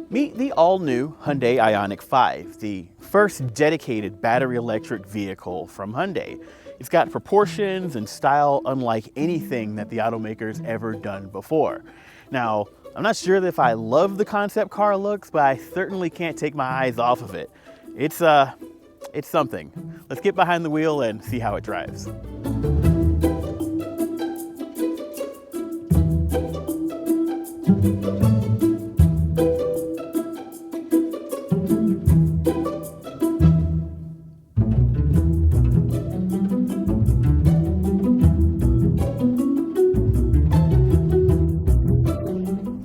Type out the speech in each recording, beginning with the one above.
Meet the all-new Hyundai Ioniq 5, the first dedicated battery electric vehicle from Hyundai. It's got proportions and style unlike anything that the automaker's ever done before. Now, I'm not sure if I love the concept car looks, but I certainly can't take my eyes off of it. It's something. Let's get behind the wheel and see how it drives.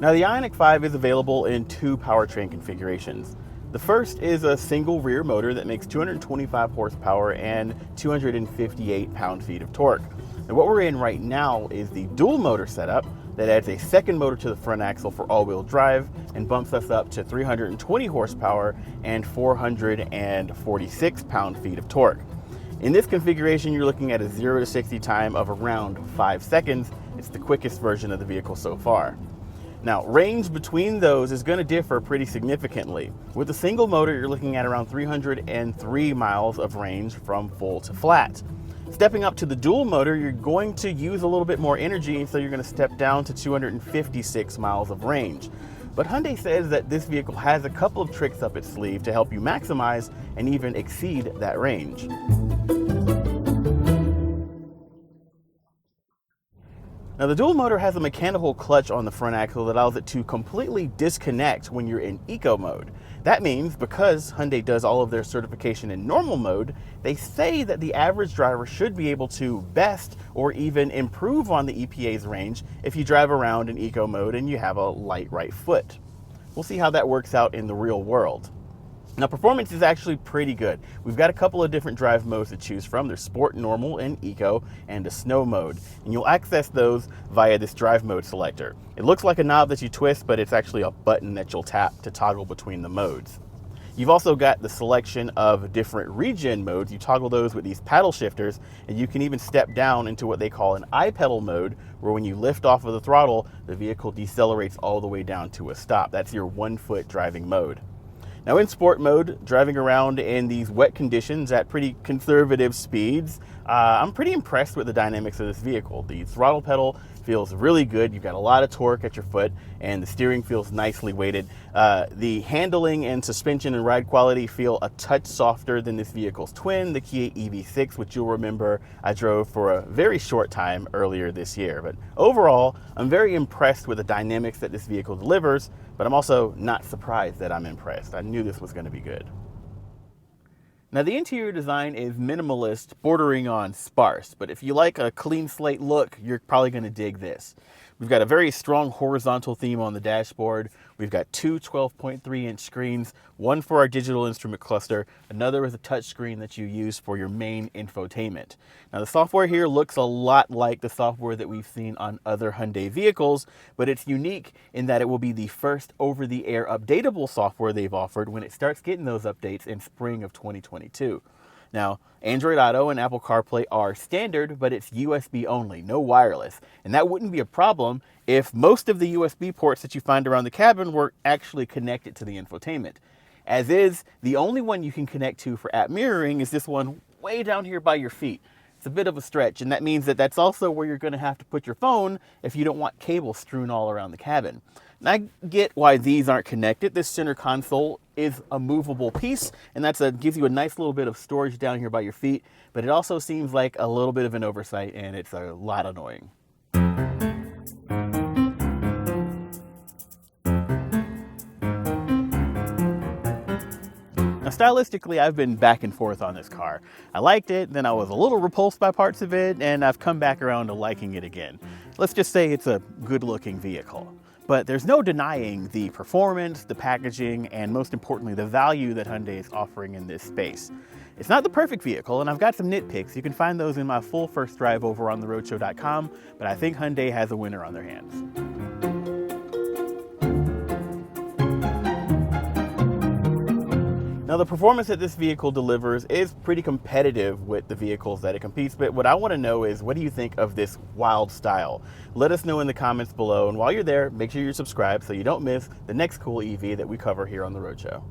Now, the Ioniq 5 is available in two powertrain configurations. The first is a single rear motor that makes 225 horsepower and 258 pound-feet of torque. And what we're in right now is the dual motor setup that adds a second motor to the front axle for all-wheel drive and bumps us up to 320 horsepower and 446 pound-feet of torque. In this configuration, you're looking at a 0 to 60 time of around 5 seconds. It's the quickest version of the vehicle so far. Now, range between those is going to differ pretty significantly. With a single motor, you're looking at around 303 miles of range from full to flat. Stepping up to the dual motor, you're going to use a little bit more energy, so you're going to step down to 256 miles of range. But Hyundai says that this vehicle has a couple of tricks up its sleeve to help you maximize and even exceed that range. Now, the dual motor has a mechanical clutch on the front axle that allows it to completely disconnect when you're in eco mode. That means because Hyundai does all of their certification in normal mode, they say that the average driver should be able to best or even improve on the EPA's range if you drive around in eco mode and you have a light right foot. We'll see how that works out in the real world. Now, performance is actually pretty good. We've got a couple of different drive modes to choose from. There's Sport, Normal, and Eco, and a Snow mode. And you'll access those via this drive mode selector. It looks like a knob that you twist, but it's actually a button that you'll tap to toggle between the modes. You've also got the selection of different regen modes. You toggle those with these paddle shifters, and you can even step down into what they call an I-pedal mode, where when you lift off of the throttle, the vehicle decelerates all the way down to a stop. That's your 1-foot driving mode. Now, in sport mode, driving around in these wet conditions at pretty conservative speeds, I'm pretty impressed with the dynamics of this vehicle. The throttle pedal feels really good. You've got a lot of torque at your foot, and the steering feels nicely weighted. The handling and suspension and ride quality feel a touch softer than this vehicle's twin, the Kia EV6, which you'll remember I drove for a very short time earlier this year. But overall, I'm very impressed with the dynamics that this vehicle delivers, but I'm also not surprised that I'm impressed. I knew this was going to be good. Now, the interior design is minimalist, bordering on sparse, but if you like a clean slate look, you're probably going to dig this. We've got a very strong horizontal theme on the dashboard. We've got two 12.3-inch screens, one for our digital instrument cluster, another is a touch screen that you use for your main infotainment. Now, the software here looks a lot like the software that we've seen on other Hyundai vehicles, but it's unique in that it will be the first over-the-air updatable software they've offered when it starts getting those updates in spring of 2022. Now, Android Auto and Apple CarPlay are standard, but it's USB only, no wireless. And that wouldn't be a problem if most of the USB ports that you find around the cabin were actually connected to the infotainment. As is, the only one you can connect to for app mirroring is this one way down here by your feet. It's a bit of a stretch, and that means that that's also where you're going to have to put your phone if you don't want cables strewn all around the cabin. And I get why these aren't connected. This center console is a movable piece, and gives you a nice little bit of storage down here by your feet, but it also seems like a little bit of an oversight, and it's a lot annoying. Now, stylistically, I've been back and forth on this car. I liked it, then I was a little repulsed by parts of it, and I've come back around to liking it again. Let's just say it's a good-looking vehicle. But there's no denying the performance, the packaging, and most importantly, the value that Hyundai is offering in this space. It's not the perfect vehicle, and I've got some nitpicks. You can find those in my full first drive over on theroadshow.com, but I think Hyundai has a winner on their hands. Now, Now, the performance that this vehicle delivers is pretty competitive with the vehicles that it competes with. What I want to know is, what do you think of this wild style? Let us know in the comments below, and while you're there, make sure you're subscribed so you don't miss the next cool EV that we cover here on The Roadshow.